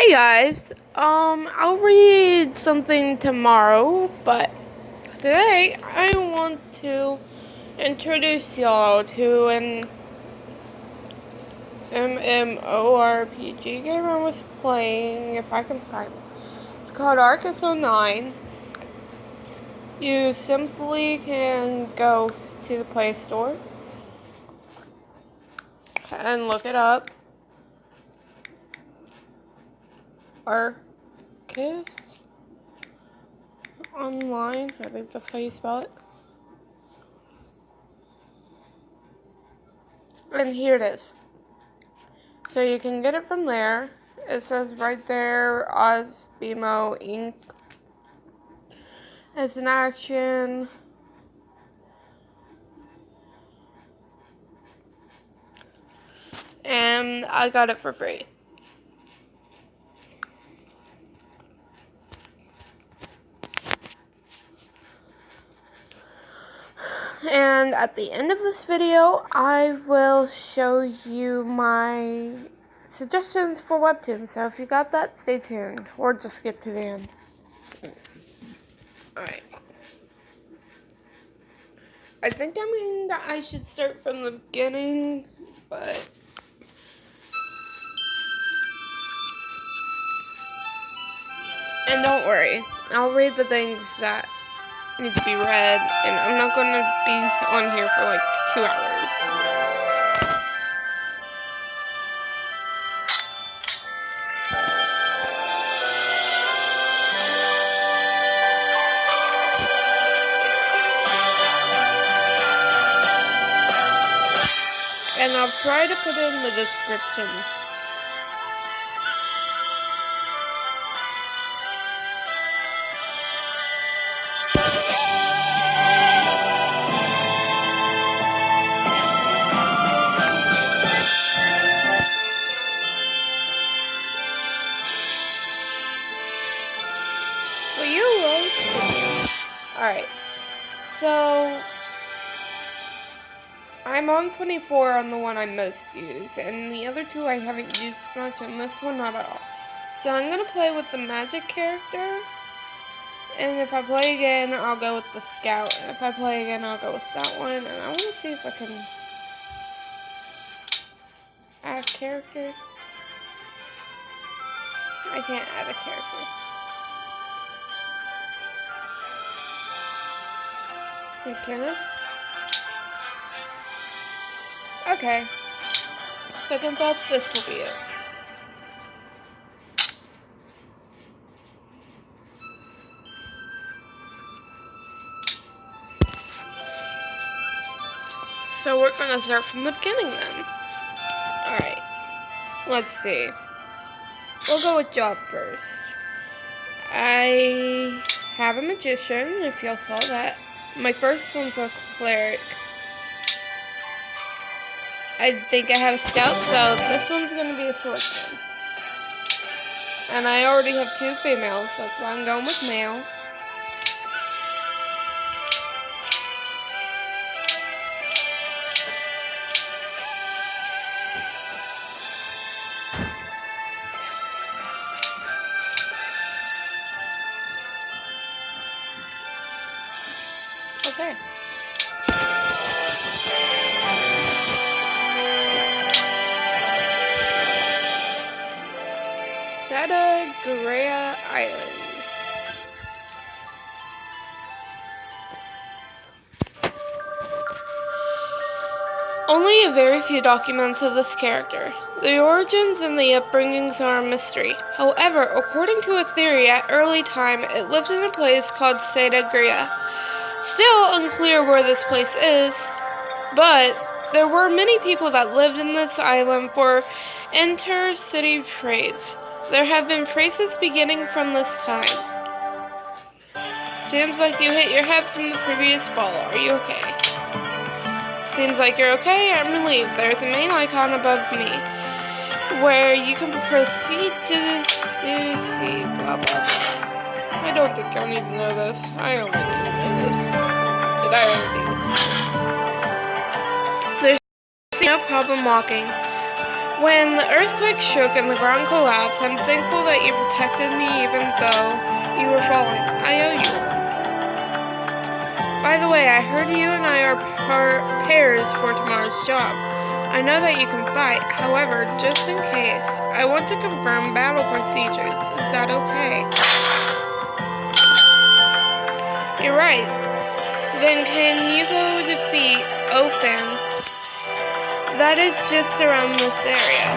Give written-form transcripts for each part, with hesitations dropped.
Hey guys, I'll read something tomorrow, but today I want to introduce y'all to an MMORPG game I was playing, if I can find it. It's called Aurcus 09. You simply can go to the Play Store and look it up. Aurcus Online, I think that's how you spell it. And here it is. So you can get it from there. It says right there, Oz BMO Inc. It's an action. And I got it for free. And at the end of this video, I will show you my suggestions for Webtoons. So if you got that, stay tuned. Or just skip to the end. Alright. I think I should start from the beginning, but... And don't worry, I'll read the things that need to be read, and I'm not going to be on here for like 2 hours. And I'll try to put it in the description. Alright, so I'm on 24 on the one I most use, and the other two I haven't used much, and this one not at all. So I'm going to play with the magic character, and if I play again, I'll go with the scout, and if I play again, I'll go with that one, and I want to see if I can add a character. I can't add a character. Can I? Okay. Second thought, this will be it. So we're gonna start from the beginning then. Alright. Let's see. We'll go with job first. I have a magician, if y'all saw that. My first one's a cleric. I think I have a scout, so this one's going to be a swordsman. And I already have 2 females, that's why I'm going with male. Okay. Satagrea Island. Only a very few documents of this character. The origins and the upbringings are a mystery. However, according to a theory at early time, it lived in a place called Satagrea. Still unclear where this place is, but there were many people that lived in this island for inter-city trades. There have been traces beginning from this time. Seems like you hit your head from the previous fall. Are you okay? Seems like you're okay. I'm relieved. There's a main icon above me where you can proceed to see blah blah blah. I don't think I need to know this. I don't really need to know this. Did I already do this? There's no problem walking. When the earthquake shook and the ground collapsed, I'm thankful that you protected me even though you were falling. I owe you one. By the way, I heard you and I are pairs for tomorrow's job. I know that you can fight. However, just in case, I want to confirm battle procedures. Is that okay? You're right. Then can you go defeat Ophan? That is just around this area.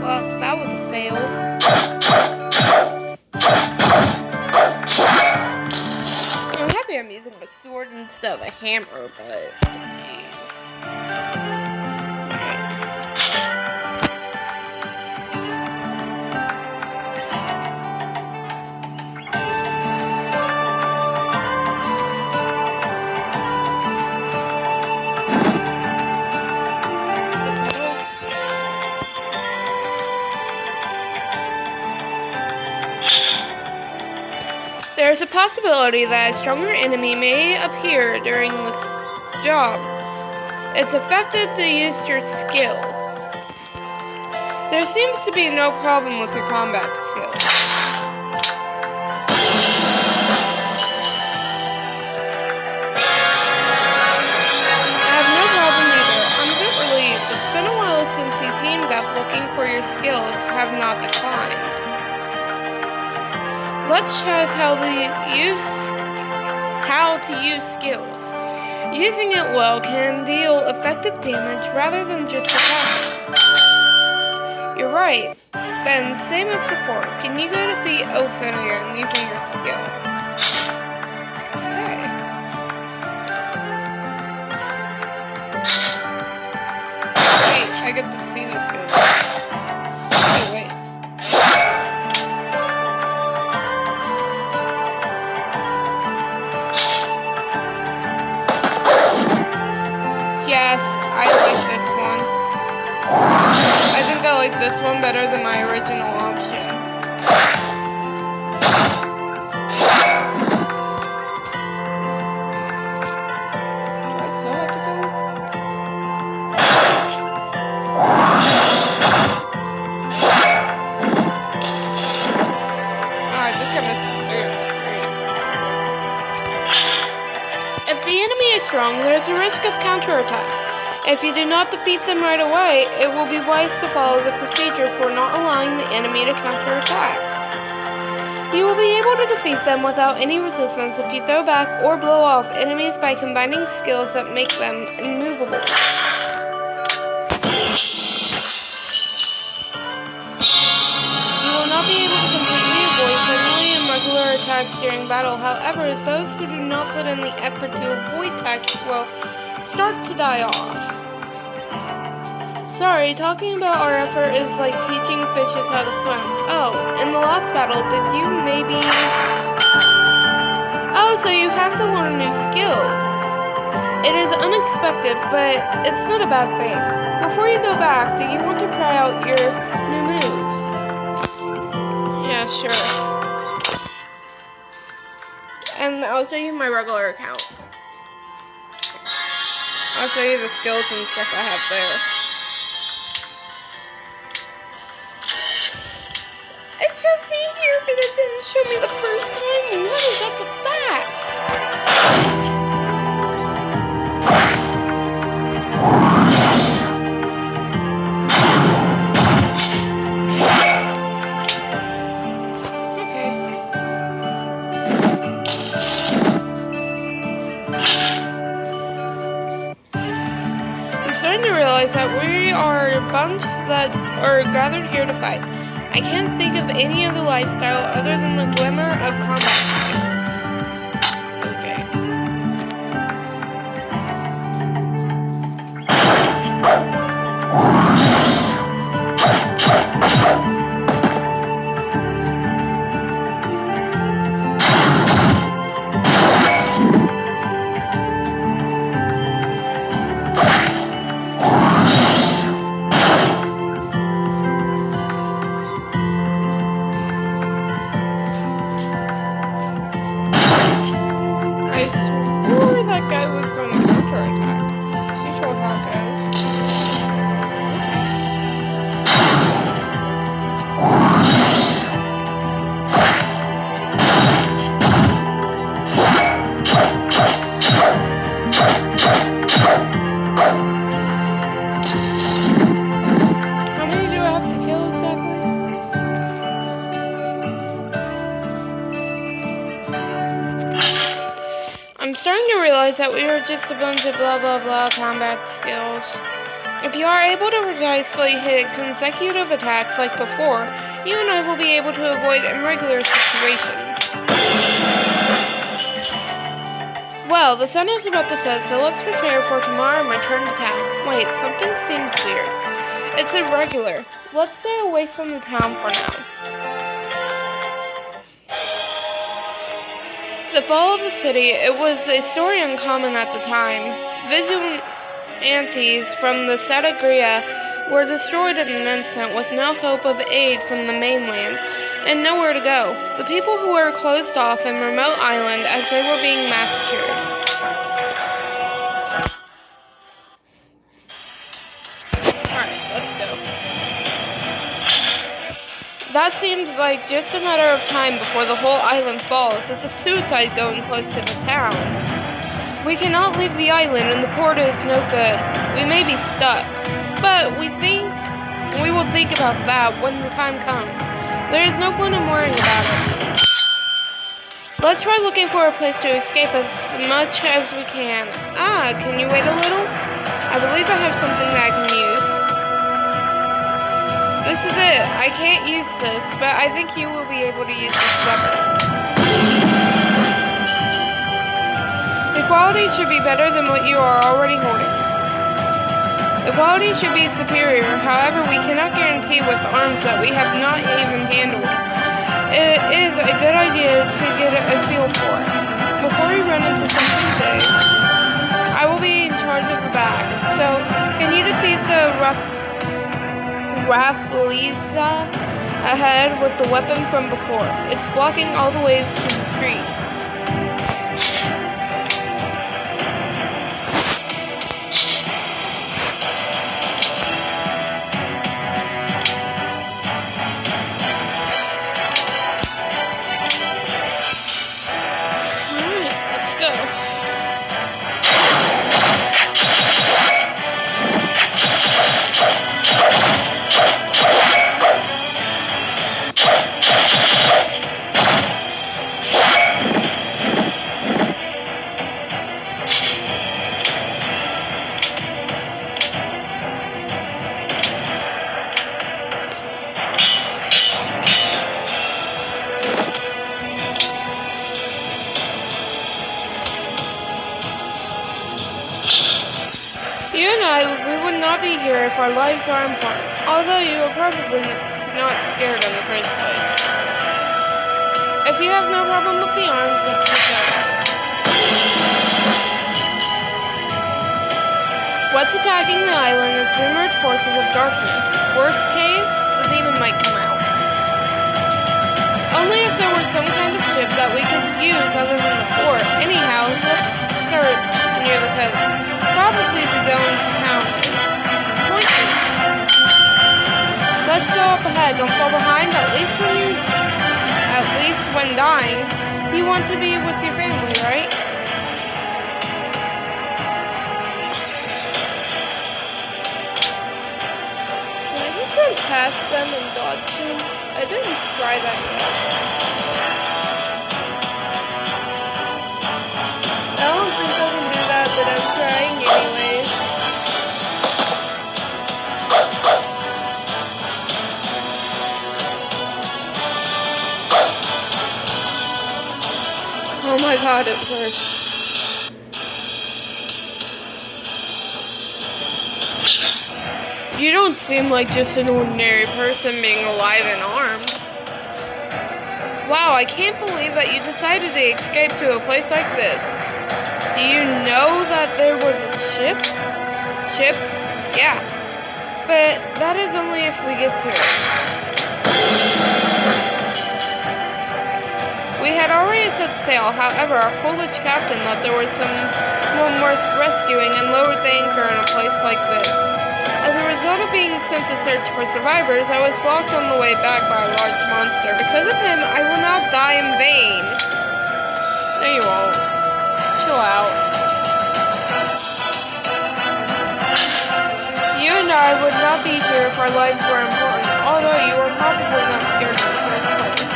Well, that was a fail. I'm happy I'm using a sword instead of a hammer, but jeez. There is a possibility that a stronger enemy may appear during this job. It's effective to use your skill. There seems to be no problem with your combat skills. I have no problem either. I'm a bit relieved. It's been a while since you teamed up. Looking for your skills have not declined. Let's check how to use skills. Using it well can deal effective damage rather than just attacking. You're right. Then, same as before, can you go defeat Ophan again using your skill? Okay. Wait, I get to see the skill. Wait. Yes, I like this one. I think I like this one better than my original option. Do I still have to go? Oh, I think I missed it. If the enemy is strong, there's a risk of counterattack. If you do not defeat them right away, it will be wise to follow the procedure for not allowing the enemy to counterattack. You will be able to defeat them without any resistance if you throw back or blow off enemies by combining skills that make them immovable. You will not be able to completely avoid suddenly and regular attacks during battle. However, those who do not put in the effort to avoid attacks will start to die off. Sorry, talking about our effort is like teaching fishes how to swim. Oh, in the last battle, did you maybe... Oh, so you have to learn new skills. It is unexpected, but it's not a bad thing. Before you go back, do you want to try out your new moves? Yeah, sure. And I'll show you my regular account. I'll show you the skills and stuff I have there. It shows me here, but it didn't show me the first time. What is up with that? I'm starting to realize that we are a bunch that are gathered here to fight. I can't think of any other lifestyle other than the glimmer of combat skills. Okay. realize that we are just a bunch of blah blah blah combat skills. If you are able to precisely hit consecutive attacks like before, you and I will be able to avoid irregular situations. Well, the sun is about to set, so let's prepare for tomorrow and return to town. Wait, something seems weird. It's irregular. Let's stay away from the town for now. The fall of the city, it was a story uncommon at the time. Vigilantes from the Satagria were destroyed in an instant with no hope of aid from the mainland and nowhere to go. The people who were closed off in remote island as they were being massacred. Alright, let's go. That seems like just a matter of time before the whole island falls. It's a suicide going close to the town. We cannot leave the island and the port is no good. We may be stuck, but we will think about that when the time comes. There is no point in worrying about it. Let's try looking for a place to escape as much as we can. Can you wait a little? I believe I have something that I can use. This is it. I can't use this, but I think you will be able to use this weapon. The quality should be better than what you are already holding. The quality should be superior, however, we cannot guarantee with arms that we have not even handled. It is a good idea to get a feel for it. Before we run into something big, I will be in charge of the back. So, can you defeat the Raffleza ahead with the weapon from before? It's blocking all the ways to the street. You and I, we would not be here if our lives are important, although you are probably not scared in the first place. If you have no problem with the arms, let's get going. What's attacking the island is rumored forces of darkness. Worst case, the demon might come out. Only if there were some kind of ship that we could use other than the fort. Anyhow, let's search near the coast. Probably the going to town is pointless. Let's go up ahead. Don't fall behind. At least when dying, you want to be with your family, right? Can I just run past them and dodge them? I didn't try that yet. I don't think I can do that, but I'm trying anyways. Oh my god, it hurts. You don't seem like just an ordinary person being alive and armed. Wow, I can't believe that you decided to escape to a place like this. Do you know that there was a ship? Ship? Yeah. But that is only if we get to it. We had already set sail, however, our foolish captain thought there was someone worth rescuing and lowered the anchor in a place like this. As a result of being sent to search for survivors, I was blocked on the way back by a large monster. Because of him, I will not die in vain. No, you won't. Chill out. You and I would not be here if our lives were important, although you were probably not scared in the first place.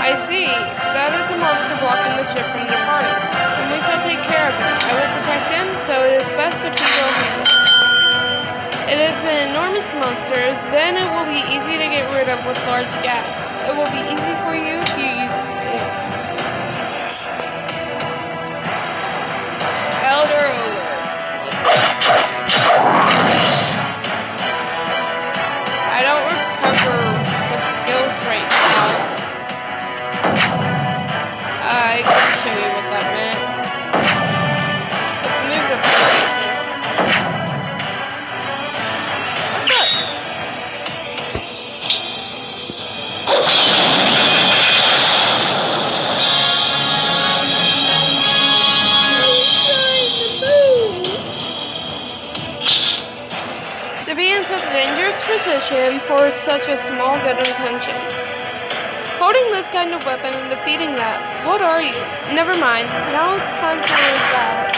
I see. That is a monster blocking the ship from departing, and we shall take care of him. I will protect him, so it is best if you go handle it. It is an enormous monster, then it will be easy to get rid of with large gaps. It will be easy for you if you use it. Elder Ogre. I don't recover the skills right now. I can show you what that meant. Let's move the places. To be in such a dangerous position for such a small good intention. Holding this kind of weapon and defeating that. What are you? Never mind. Now it's time to leave that.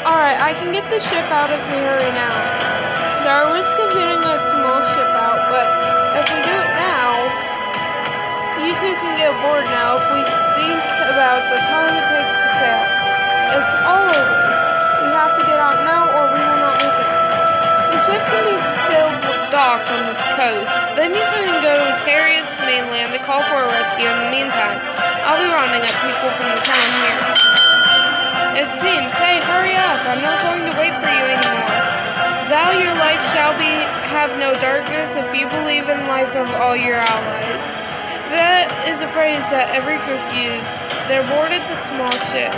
Alright, I can get the ship out if we hurry now. There are risks of getting a small ship out, but if we do it now, you two can get bored now if we think about the time it takes to sail. It's all over. We have to get out now or we will not make it. The ship can be still docked on this coast. Then you can go to Terrius mainland to call for a rescue. In the meantime, I'll be rounding up people from the town here. It seems, hey, hurry up. I'm not going to wait for you anymore. Thou your life shall have no darkness if you believe in life of all your allies. That is a phrase that every group uses. They're boarded the small ship.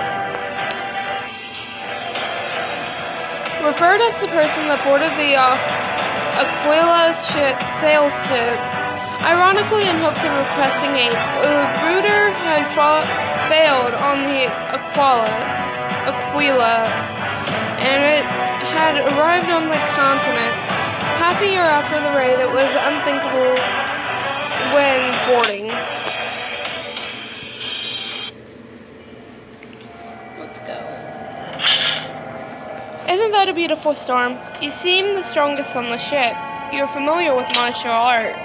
Referred as the person that boarded the Aquila sail ship, ironically in hopes of requesting aid. The brooder had failed on the Aquila, and it had arrived on the continent. Half a year after the raid, it was unthinkable when boarding. Let's go. Isn't that a beautiful storm? You seem the strongest on the ship. You're familiar with martial arts.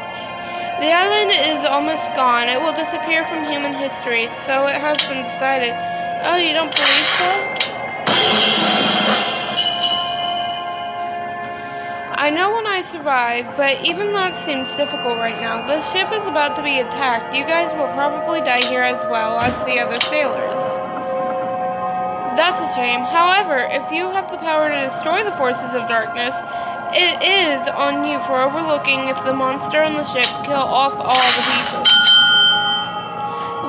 The island is almost gone. It will disappear from human history, so it has been decided. Oh, you don't believe so? I know when I survive, but even that seems difficult right now. The ship is about to be attacked. You guys will probably die here as well as the other sailors. That's a shame. However, if you have the power to destroy the forces of darkness, it is on you for overlooking if the monster on the ship kill off all the people.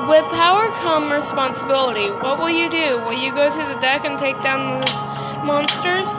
With power come responsibility. What will you do? Will you go to the deck and take down the monsters?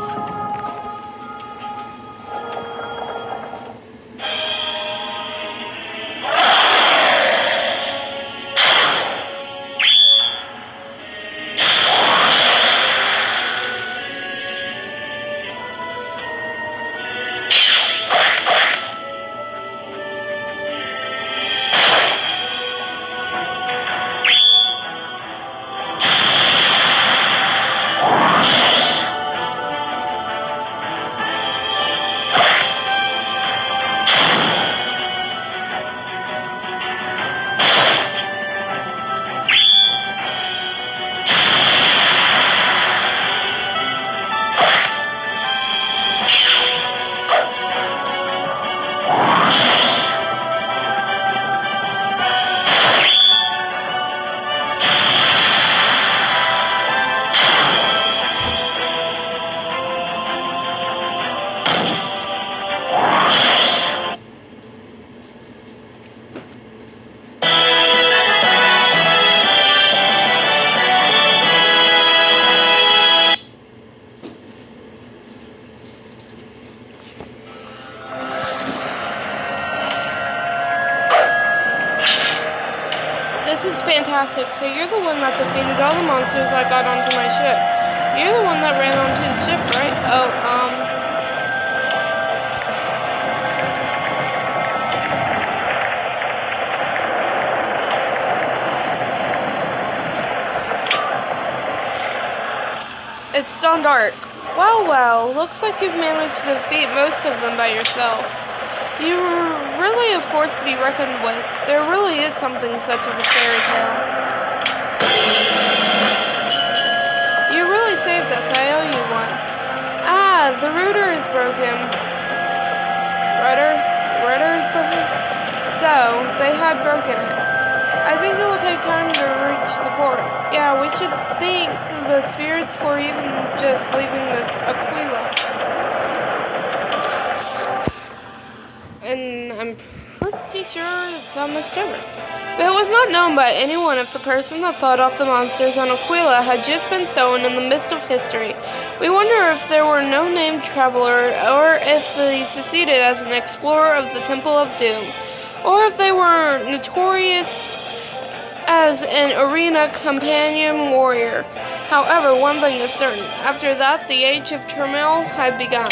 This is fantastic. So you're the one that defeated all the monsters that got onto my ship. You're the one that ran onto the ship, right? Oh, it's still dark. Well, looks like you've managed to defeat most of them by yourself. You're really a force to be reckoned with. There really is something such as a fairy tale. the rudder is broken. Rudder is broken? So, they had broken it. I think it will take time to reach the port. Yeah, we should thank the spirits for even just leaving this Aquila. And I'm pretty sure it's almost over. But it was not known by anyone if the person that fought off the monsters on Aquila had just been thrown in the midst of history. We wonder if there were no named traveler, or if they succeeded as an explorer of the Temple of Doom, or if they were notorious as an arena companion warrior. However, one thing is certain. After that, the age of turmoil had begun.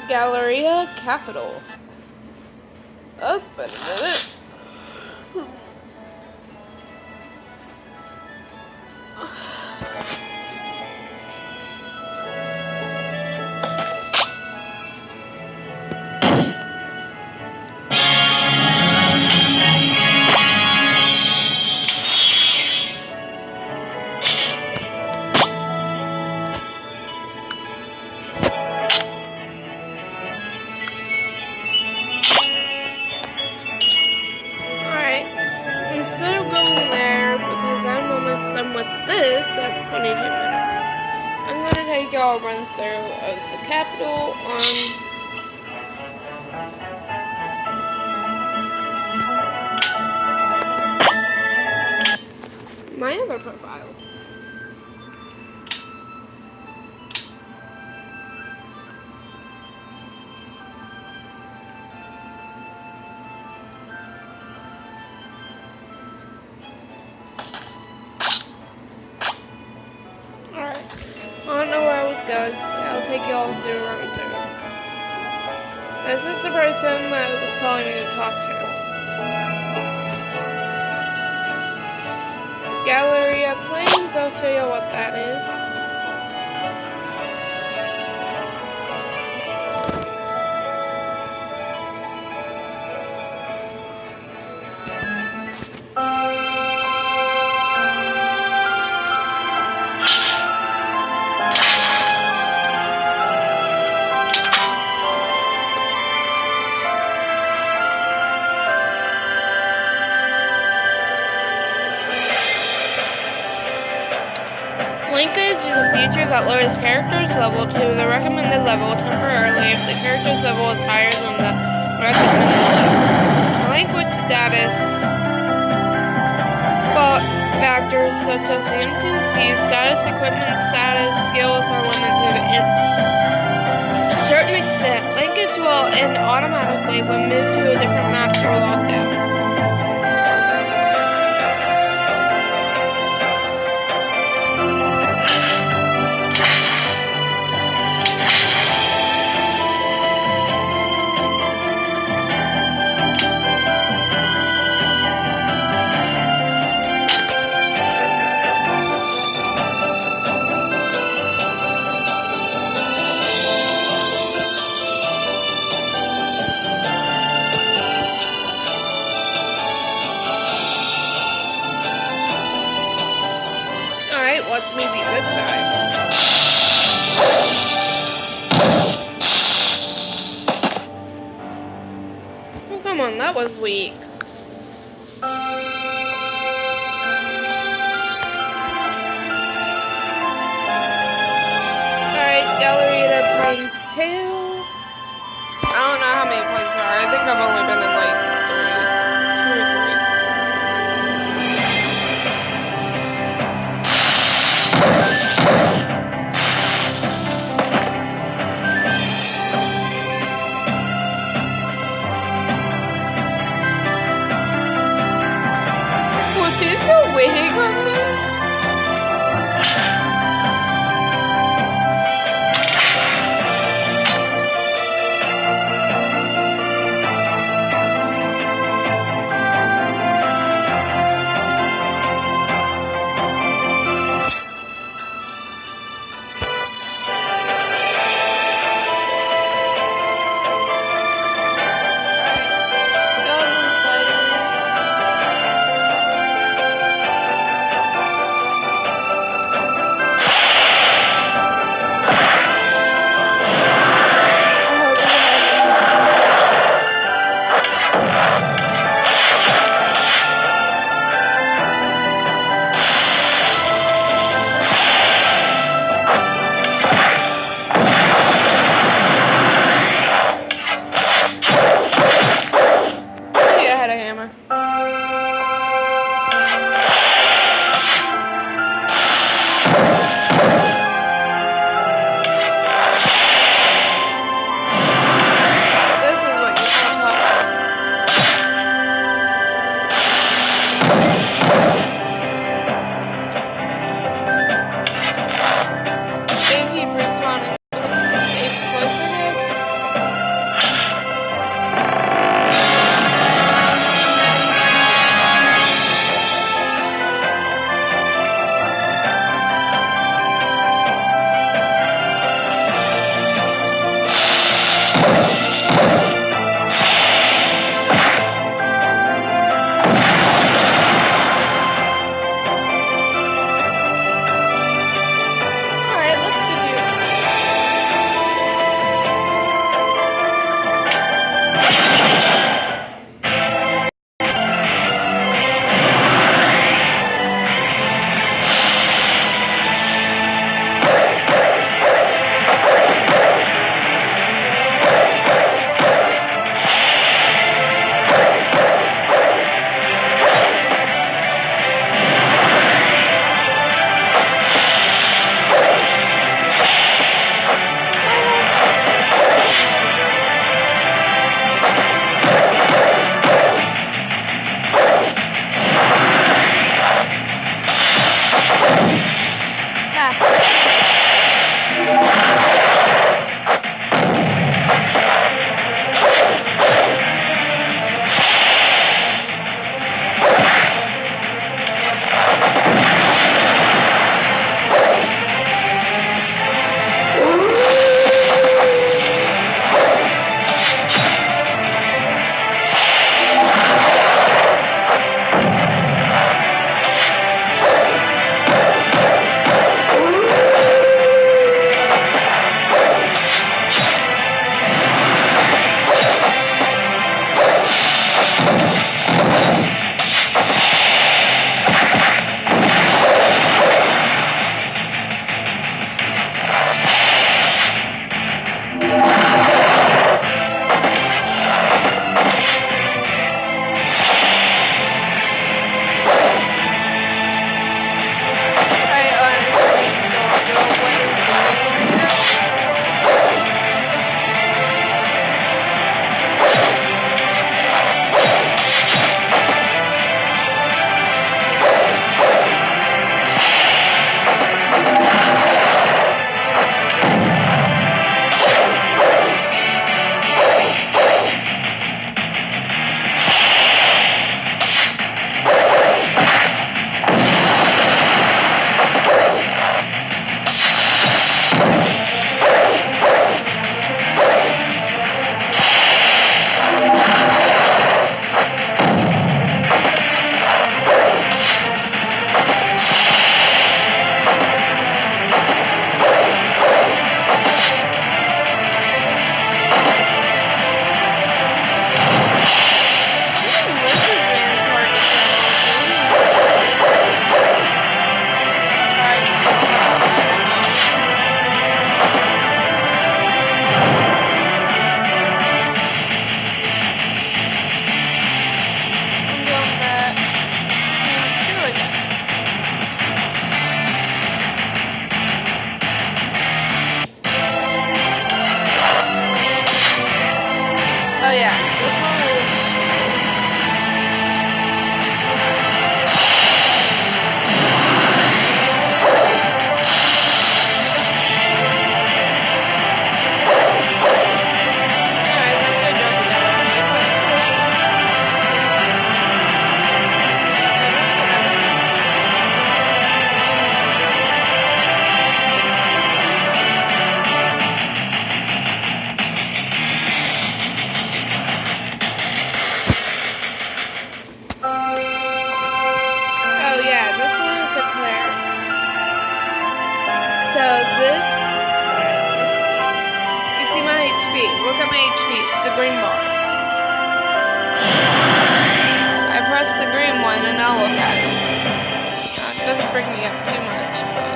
Galleria Capital. That's been a minute. I'll run through of the capital on my other profile. Alright. I don't know where I was going. I'll take you all through run through. This is the person that was telling me to talk to. Galleria Plains, I'll show you what that is. Linkage is a feature that lowers characters' level to the recommended level temporarily if the character's level is higher than the recommended level. Language status factors such as the infancy, status, equipment, status, skills are limited in a certain extent. Linkage will end automatically when moved to a different map or lockdown. Let's maybe this guy. Oh, come on, that was weak. Alright, Galleria Plains 2. I don't know how many places there are. I think I've only been in like 2 or 3. He's still waiting on me. Fighting Oh yeah, this one is... Look at my HP, it's the green bar. I press the green one and I'll look at it. It doesn't bring me up too much, but...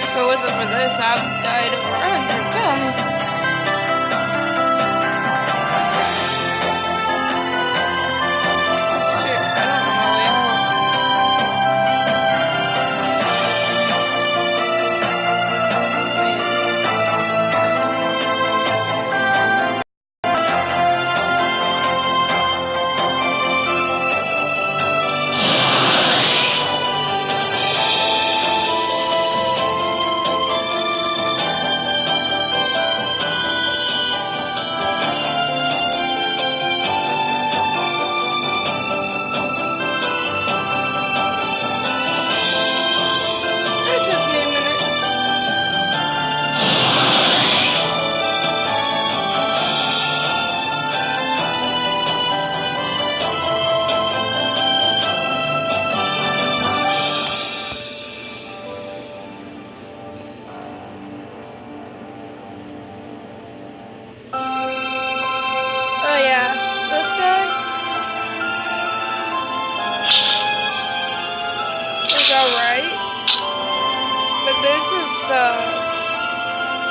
If it wasn't for this, I've died over 100 times.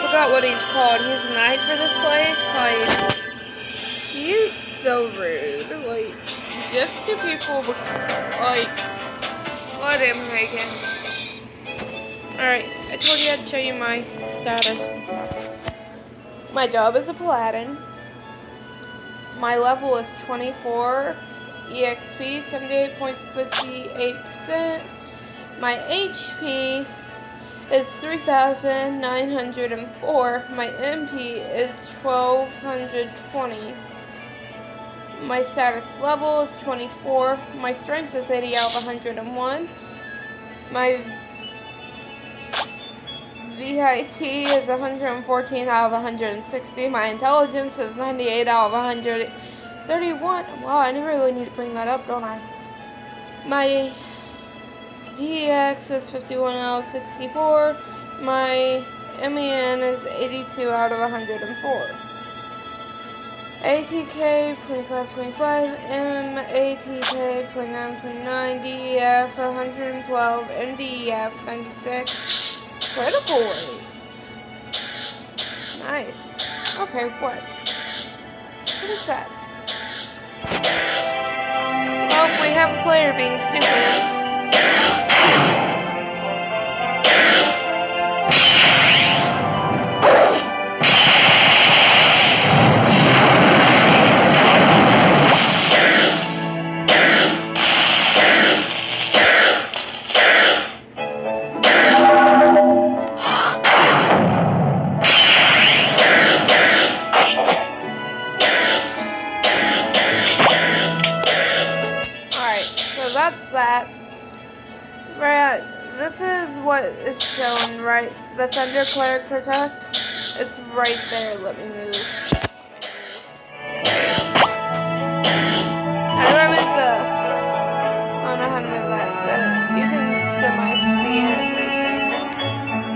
Forgot what he's called. He's a knight for this place. Like, he is so rude. Like, just to people, like, let him make it. Alright, I told you I'd show you my status and stuff. My job is a paladin. My level is 24. EXP, 78.58%. My HP is 3,904. My MP is 1,220. My status level is 24. My strength is 80 out of 101. My VIT is 114 out of 160. My intelligence is 98 out of 131. Wow, I never really need to bring that up, don't I? My DX is 51 out of 64. My MEN is 82 out of 104. ATK 25.5, MATK 29.9, DEF 112, MDEF 96. Critical rate. Nice. Okay, what? What is that? Oh, we have a player being stupid. That's that. Right, this is what is shown, right? The Thunder Cleric Protect. It's right there. Let me move. I don't know how to move that, but you can semi-see it right there.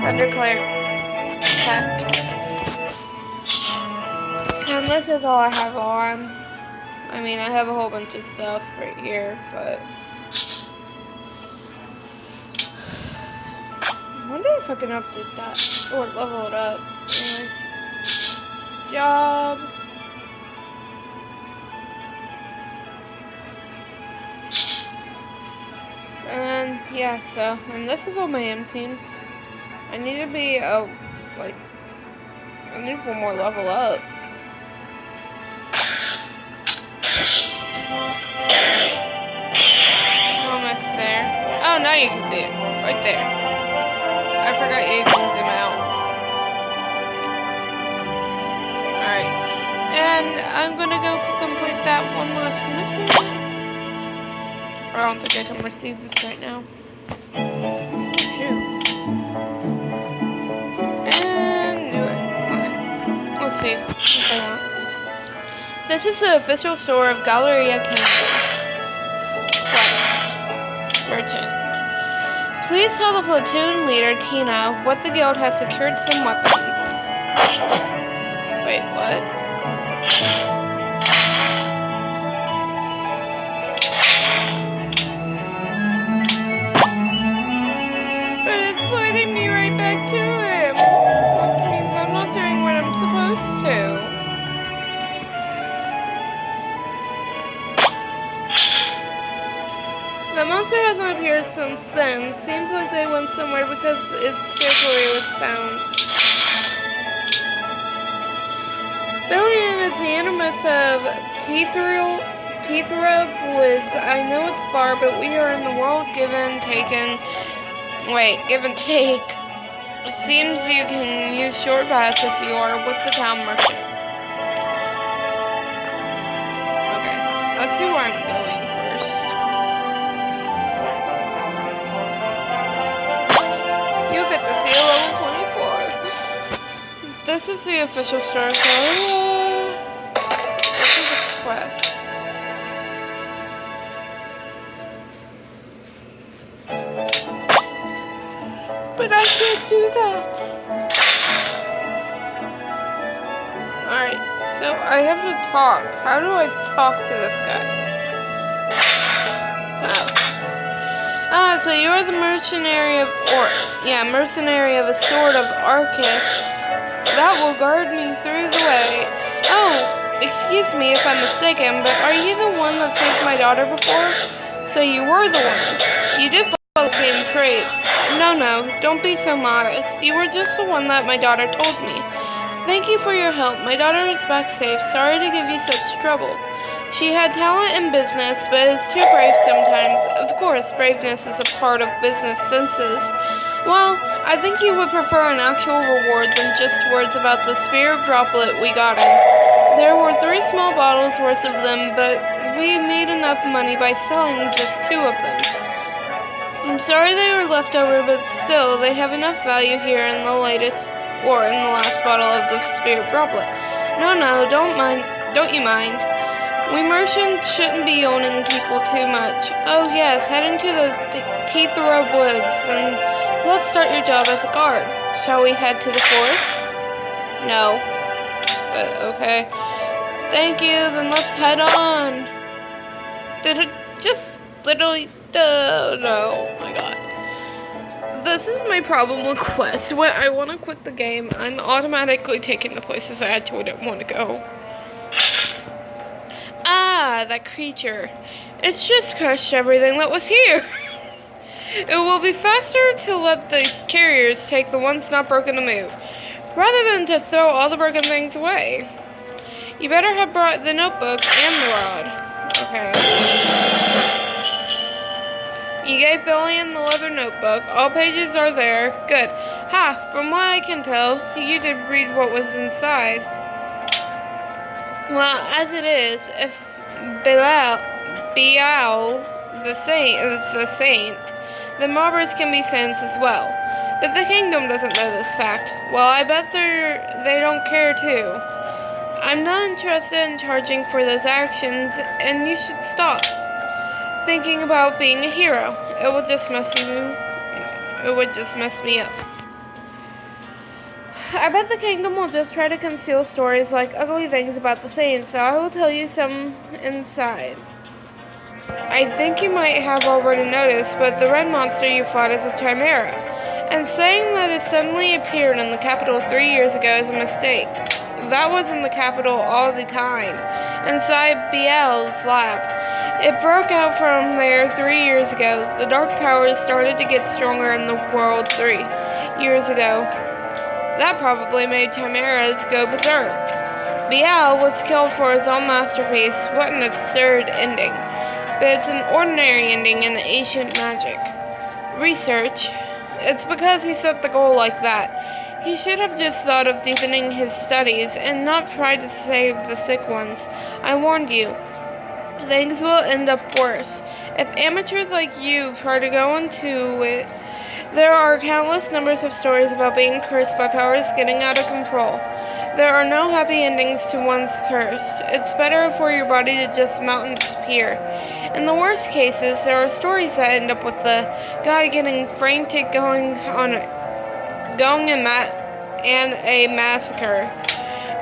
Thunder Cleric Protect. And this is all I have on. I mean, I have a whole bunch of stuff right here, but... I wonder if I can update that or level it up. Anyways, job. And yeah, so, and this is all my M teams. I need to be like I need one more level up. Almost there. Oh, now you can see it. Right there. I forgot you can zoom out. Alright. And I'm gonna go complete that one last mission. I don't think I can receive this right now. Oh, shoot. And do it. Okay. Let's see what I want. This is the official store of Galleria Kingdom. Quest. Merchant. Please tell the platoon leader, Tina, what the guild has secured some weapons. Wait, what? But it's pointing me right back to him. Which means I'm not doing what I'm supposed to. The monster hasn't appeared since then. Seems like they went somewhere because its territory was found. Billion is the innermost of Teethra Woods. I know it's far, but we are in the world give and take. It seems you can use short paths if you are with the town merchant. Okay, let's see where I'm going first. You'll get to see a level 24. This is the official store code. This is a quest. But I can't do that. Alright, so I have to talk. How do I talk to this guy? Oh. So you're the mercenary of mercenary of a sword of Aurcus. That will guard me through the way. Oh, excuse me if I'm mistaken, but are you the one that saved my daughter before? So you were the one. You did follow the same traits. No, don't be so modest. You were just the one that my daughter told me. Thank you for your help. My daughter is back safe. Sorry to give you such trouble. She had talent in business, but is too brave sometimes. Of course, braveness is a part of business senses. Well, I think you would prefer an actual reward than just words about the spirit droplet we got in. There were 3 small bottles worth of them, but we made enough money by selling just 2 of them. I'm sorry they were left over, but still, they have enough value here in the last bottle of the spirit droplet. No, don't you mind. We merchants shouldn't be owning people too much. Oh yes, head into the Teethra Woods and let's start your job as a guard. Shall we head to the forest? No. But okay. Thank you, then let's head on. Did it just literally... no. Oh my god. This is my problem with Quest. When I want to quit the game, I'm automatically taken to places I actually don't want to go. Ah, that creature. It's just crushed everything that was here. It will be faster to let the carriers take the ones not broken to move, rather than to throw all the broken things away. You better have brought the notebook and the rod. Okay. You gave Billion the leather notebook. All pages are there. Good. Ha! From what I can tell, you did read what was inside. Well, as it is, if Bial the saint is a saint, then mobbers can be saints as well. But the kingdom doesn't know this fact. Well, I bet they don't care too. I'm not interested in charging for those actions, and you should stop thinking about being a hero. It would just mess me up. I bet the kingdom will just try to conceal stories like ugly things about the saints, so I will tell you some inside. I think you might have already noticed, but the red monster you fought is a chimera, and saying that it suddenly appeared in the capital 3 years ago is a mistake. That was in the capital all the time, inside Biel's lab. It broke out from there 3 years ago. The dark powers started to get stronger in the world 3 years ago. That probably made chimeras go berserk. Biel was killed for his own masterpiece. What an absurd ending. But it's an ordinary ending in ancient magic. Research. It's because he set the goal like that. He should have just thought of deepening his studies and not tried to save the sick ones. I warned you. Things will end up worse. If amateurs like you try to go into it, there are countless numbers of stories about being cursed by powers getting out of control. There are no happy endings to one's cursed. It's better for your body to just melt and disappear. In the worst cases, there are stories that end up with the guy getting frantic going and a massacre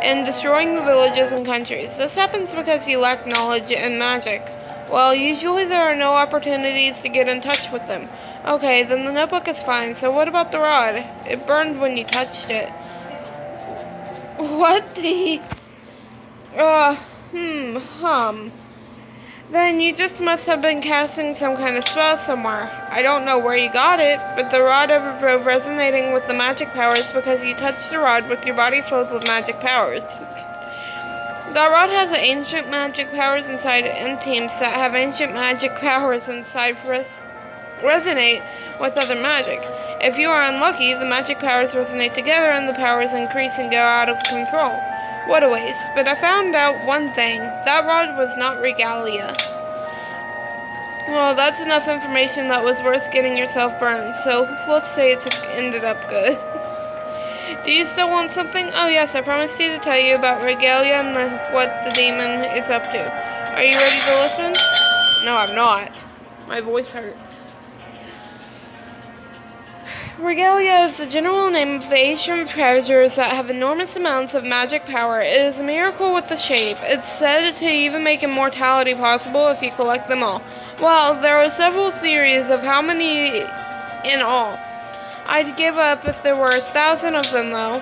and destroying the villages and countries. This happens because you lack knowledge in magic. Well, usually there are no opportunities to get in touch with them. Okay, then the notebook is fine, so what about the rod? It burned when you touched it. What the... Then you just must have been casting some kind of spell somewhere. I don't know where you got it, but the rod overrode resonating with the magic powers because you touched the rod with your body filled with magic powers. That rod has ancient magic powers inside it, and teams that have ancient magic powers inside resonate with other magic. If you are unlucky, the magic powers resonate together and the powers increase and go out of control. What a waste. But I found out one thing. That rod was not regalia. Well, that's enough information that was worth getting yourself burned, so let's say it ended up good. Do you still want something? Oh yes, I promised you to tell you about regalia and what the demon is up to. Are you ready to listen? No, I'm not. My voice hurts. Regalia is the general name of the ancient treasures that have enormous amounts of magic power. It is a miracle with the shape. It's said to even make immortality possible if you collect them all. Well, there are several theories of how many in all. I'd give up if there were 1,000 of them, though.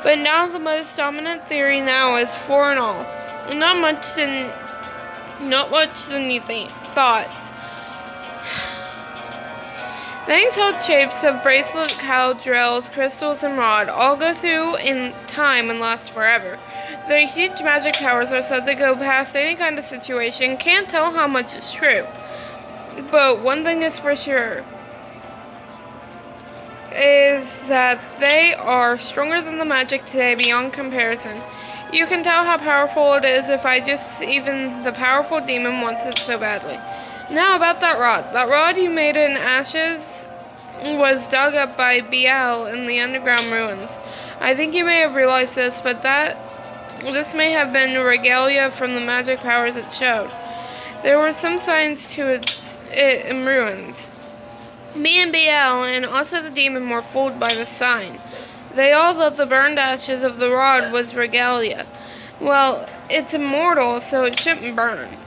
But now the most dominant theory now is 4 in all. Not much than you thought. Things hold shapes of bracelet, cow, drills, crystals, and rod. All go through in time and last forever. Their huge magic powers are said to go past any kind of situation. Can't tell how much is true. But one thing is for sure, is that they are stronger than the magic today beyond comparison. You can tell how powerful it is if even the powerful demon wants it so badly. Now about that rod. That rod you made in ashes was dug up by Biel in the underground ruins. I think you may have realized this, but this may have been regalia from the magic powers it showed. There were some signs to it in ruins. Me and Biel and also the demon were fooled by the sign. They all thought the burned ashes of the rod was regalia. Well, it's immortal, so it shouldn't burn.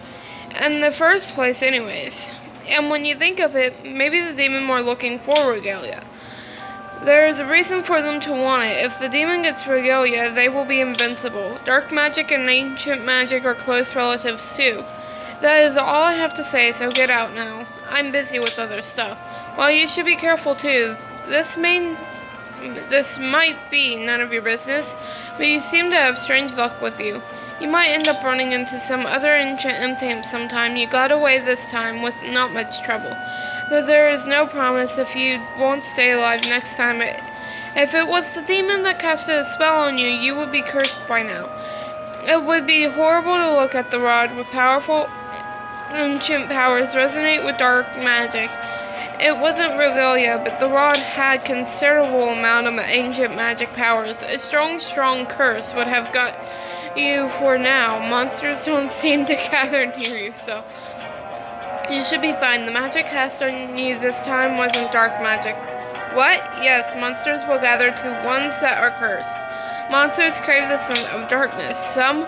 In the first place anyways. And when you think of it, maybe the demon were looking for regalia. There is a reason for them to want it. If the demon gets regalia, they will be invincible. Dark magic and ancient magic are close relatives too. That is all I have to say, so get out now. I'm busy with other stuff. Well, you should be careful too. This might be none of your business, but you seem to have strange luck with you. You might end up running into some other ancient imp sometime. You got away this time with not much trouble. But there is no promise if you won't stay alive next time. If it was the demon that casted a spell on you, you would be cursed by now. It would be horrible to look at the rod with powerful ancient powers resonate with dark magic. It wasn't regalia, but the rod had considerable amount of ancient magic powers. A strong curse would have got you for now. Monsters don't seem to gather near you, so you should be fine. The magic cast on you this time wasn't dark magic. What? Yes, monsters will gather to ones that are cursed. Monsters crave the scent of darkness. Some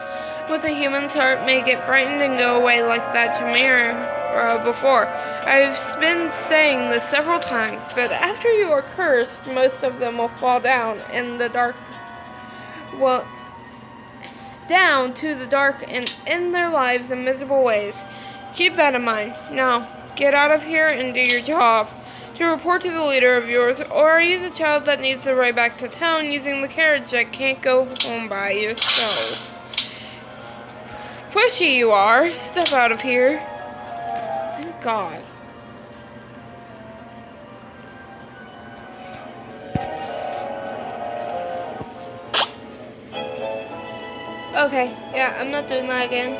with a human's heart may get frightened and go away like that chimera before. I've been saying this several times, but after you are cursed, most of them will fall down in the dark. Well, down to the dark and end their lives in miserable ways. Keep that in mind. Now, get out of here and do your job. to report to the leader of yours, or are you the child that needs to ride back to town using the carriage that can't go home by yourself? Pushy you are. Step out of here. Thank God. Okay, yeah, I'm not doing that again.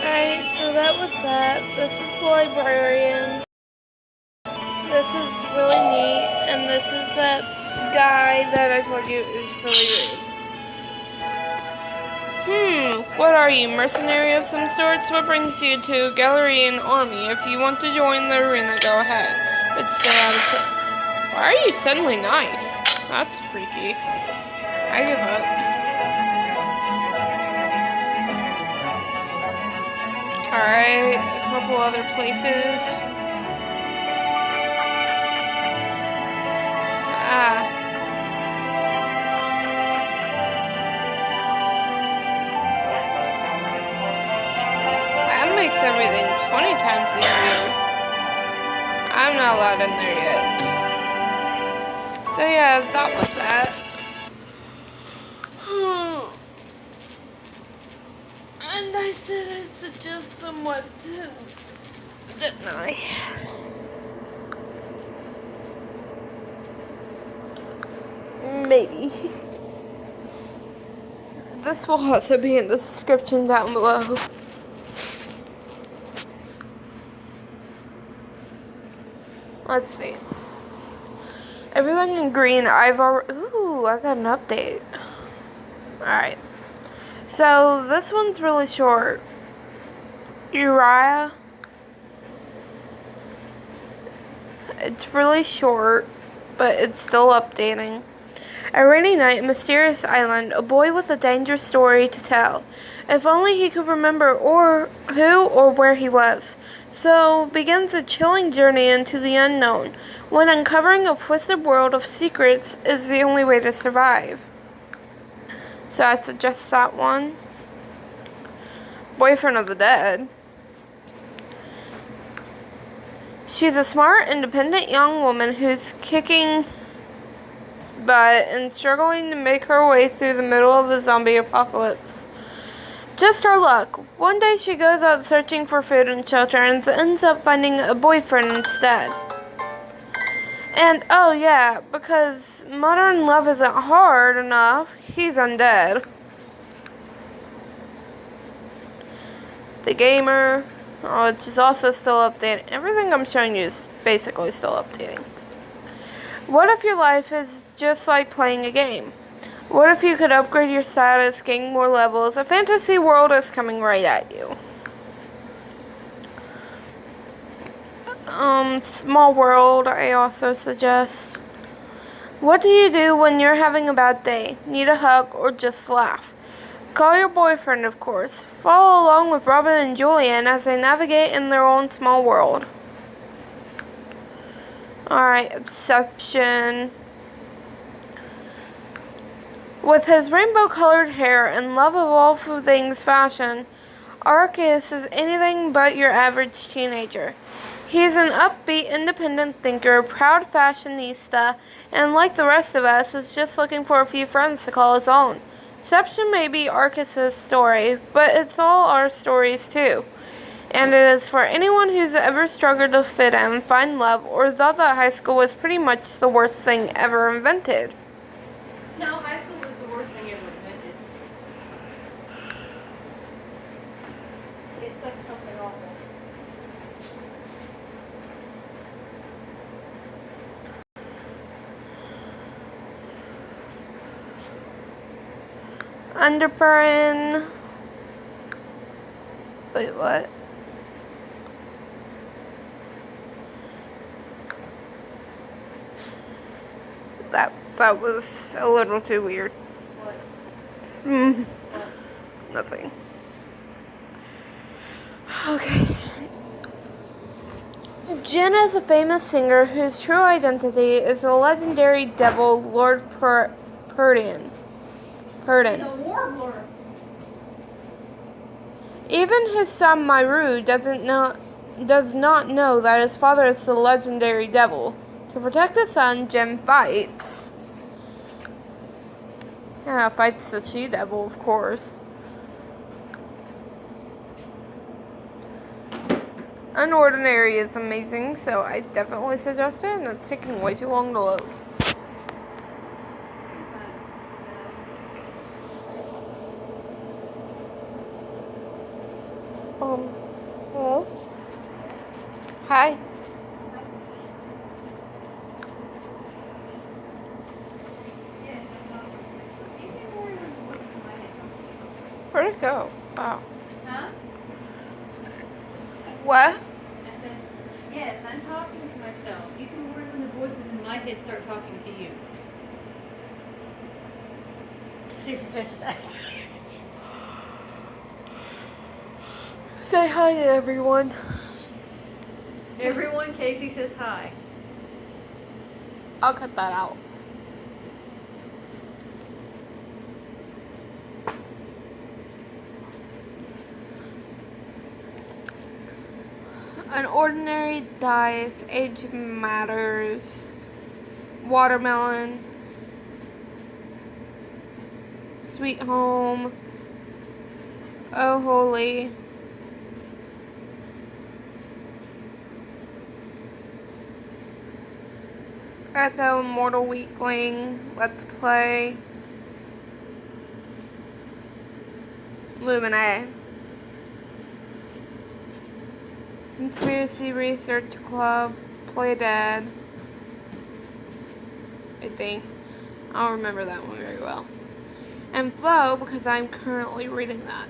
Alright, so that was that. This is the librarian. This is really neat, and this is that guy that I told you is really rude. What are you, mercenary of some sorts? What brings you to Gallery Army? If you want to join the arena, go ahead, but stay out of it. Why are you suddenly nice? That's freaky. I give up. Alright, a couple other places. That makes everything 20 times easier. I'm not allowed in there yet. So yeah, that was that. And I said I'd suggest some Webtoons, didn't I? Maybe. This will also be in the description down below. Let's see. Everything in green, I've already... Ooh, I got an update. Alright. So, this one's really short. Uriah. It's really short, but it's still updating. A rainy night, a mysterious island, a boy with a dangerous story to tell. If only he could remember who or where he was. So begins a chilling journey into the unknown, when uncovering a twisted world of secrets is the only way to survive. So I suggest that one. Boyfriend of the Dead. She's a smart, independent young woman who's kicking butt and struggling to make her way through the middle of the zombie apocalypse. Just her luck. One day she goes out searching for food and shelter and ends up finding a boyfriend instead. And oh yeah, because modern love isn't hard enough, he's undead. The Gamer, which is also still updating. Everything I'm showing you is basically still updating. What if your life is just like playing a game? What if you could upgrade your status, gain more levels? A fantasy world is coming right at you. Small World, I also suggest. What do you do when you're having a bad day? Need a hug or just laugh? Call your boyfriend, of course. Follow along with Robin and Julian as they navigate in their own small world. Alright, Obsession. With his rainbow-colored hair and love of all things fashion, Aurcus is anything but your average teenager. He's an upbeat, independent thinker, proud fashionista, and like the rest of us, is just looking for a few friends to call his own. Deception may be Aurcus' story, but it's all our stories too. And it is for anyone who's ever struggled to fit in, find love, or thought that high school was pretty much the worst thing ever invented. No, high school was the worst thing ever invented. It's like something awful. Underburn. Wait, what? that was a little too weird. What? Hmm. What? Nothing. Okay. Jin is a famous singer whose true identity is the legendary devil Lord Purdian. He's a warbler. Even his son Myru does not know that his father is the legendary devil. To protect his son, Jin fights. Yeah, fights the she-devil, of course. Unordinary is amazing, so I definitely suggest it, and it's taking way too long to load. Hello? Hi. Yes, I'm talking. You can worry when the voices in my head talk. Where'd it go? Wow. Huh? What? I said, yes, I'm talking to myself. You can worry when the voices in my head start talking to you. See if you catch that. Say hi to everyone. Everyone, Casey says hi. I'll cut that out. An ordinary dice, age matters, watermelon, sweet home, oh holy, at the immortal weakling, let's play, Luminae. Conspiracy Research Club, Play Dead, I think. I don't remember that one very well. And Flow, because I'm currently reading that.